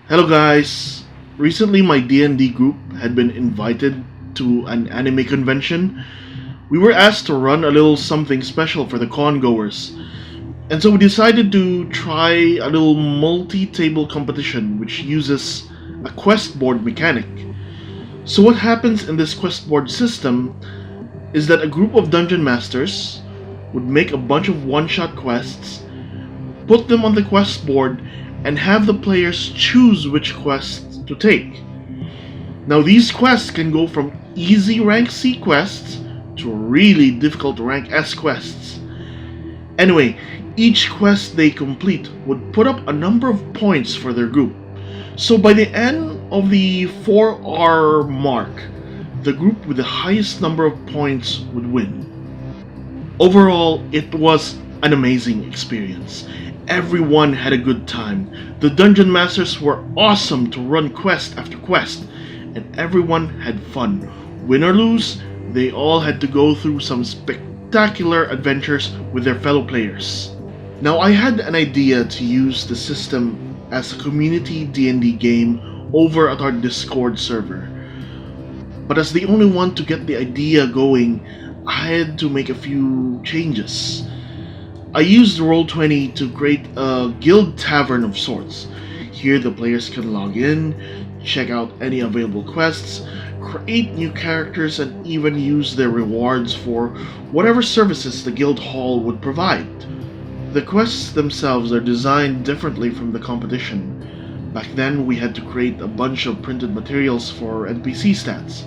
Hello guys! Recently my D&D group had been invited to an anime convention. We were asked to run a little something special for the con goers. And so we decided to try a little multi-table competition which uses a quest board mechanic. So what happens in this quest board system is that a group of dungeon masters would make a bunch of one-shot quests, put them on the quest board, and have the players choose which quests to take. Now these quests can go from easy rank C quests to really difficult rank S quests. Anyway, each quest they complete would put up a number of points for their group. So by the end of the 4-hour mark, the group with the highest number of points would win. Overall, it was an amazing experience. Everyone had a good time. The dungeon masters were awesome to run quest after quest, and everyone had fun. Win or lose, they all had to go through some spectacular adventures with their fellow players. Now I had an idea to use the system as a community D&D game over at our Discord server. But as the only one to get the idea going, I had to make a few changes. I used Roll20 to create a guild tavern of sorts. Here the players can log in, check out any available quests, create new characters, and even use their rewards for whatever services the guild hall would provide. The quests themselves are designed differently from the competition. Back then we had to create a bunch of printed materials for NPC stats.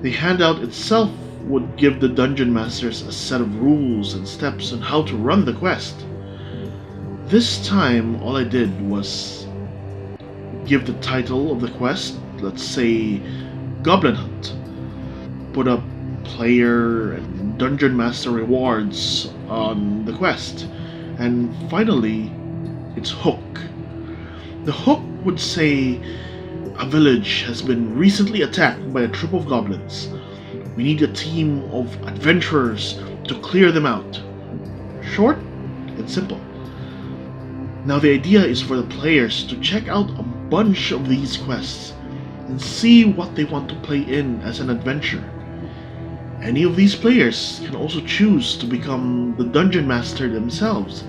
The handout itself would give the dungeon masters a set of rules and steps on how to run the quest. This time all I did was give the title of the quest, let's say Goblin Hunt, put up player and dungeon master rewards on the quest, and finally its hook. The hook would say a village has been recently attacked by a troop of goblins. We need a team of adventurers to clear them out. Short and simple. Now the idea is for the players to check out a bunch of these quests and see what they want to play in as an adventure. Any of these players can also choose to become the dungeon master themselves,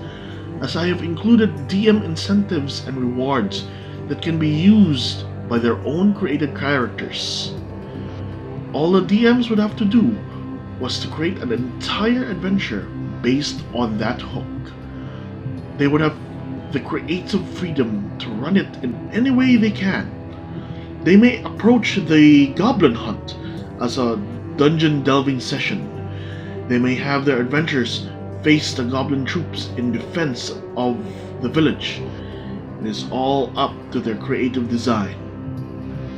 as I have included DM incentives and rewards that can be used by their own created characters. All the DMs would have to do was to create an entire adventure based on that hook. They would have the creative freedom to run it in any way they can. They may approach the goblin hunt as a dungeon delving session. They may have their adventurers face the goblin troops in defense of the village. It is all up to their creative design.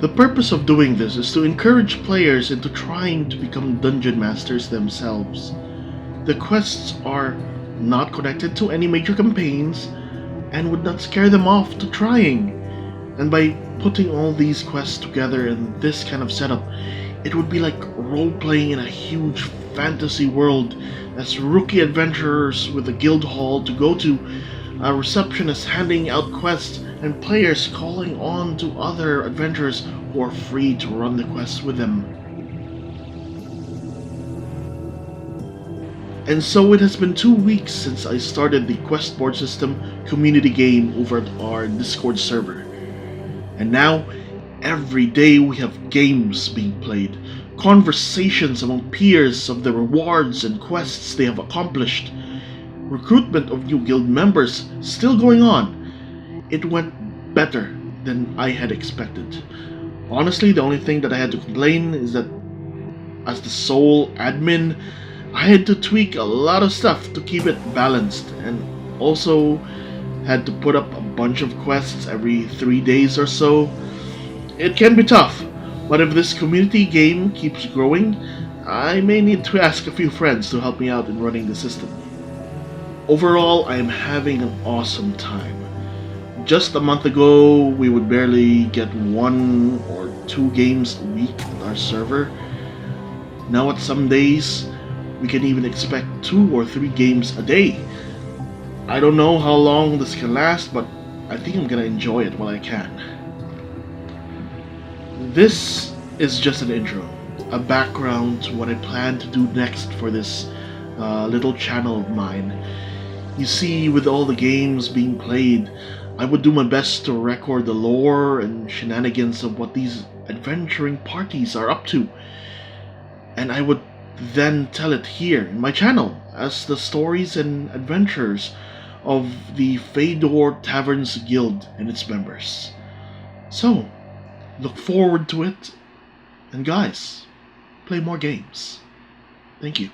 The purpose of doing this is to encourage players into trying to become dungeon masters themselves. The quests are not connected to any major campaigns and would not scare them off to trying. And by putting all these quests together in this kind of setup, it would be like role-playing in a huge fantasy world as rookie adventurers with a guild hall to go to, a receptionist handing out quests, and players calling on to other adventurers who are free to run the quests with them. And so it has been 2 weeks since I started the quest board system community game over at our Discord server. And now, every day we have games being played, conversations among peers of the rewards and quests they have accomplished, recruitment of new guild members still going on. It went better than I had expected. Honestly, the only thing that I had to complain is that as the sole admin, I had to tweak a lot of stuff to keep it balanced, and also had to put up a bunch of quests every 3 days or so. It can be tough, but if this community game keeps growing, I may need to ask a few friends to help me out in running the system. Overall, I am having an awesome time. Just a month ago, we would barely get 1 or 2 games a week on our server. Now at some days, we can even expect 2 or 3 games a day. I don't know how long this can last, but I think I'm gonna enjoy it while I can. This is just an intro, a background to what I plan to do next for this little channel of mine. You see, with all the games being played, I would do my best to record the lore and shenanigans of what these adventuring parties are up to, and I would then tell it here in my channel as the stories and adventures of the Fedor Tavern's Guild and its members. So, look forward to it, and guys, play more games. Thank you.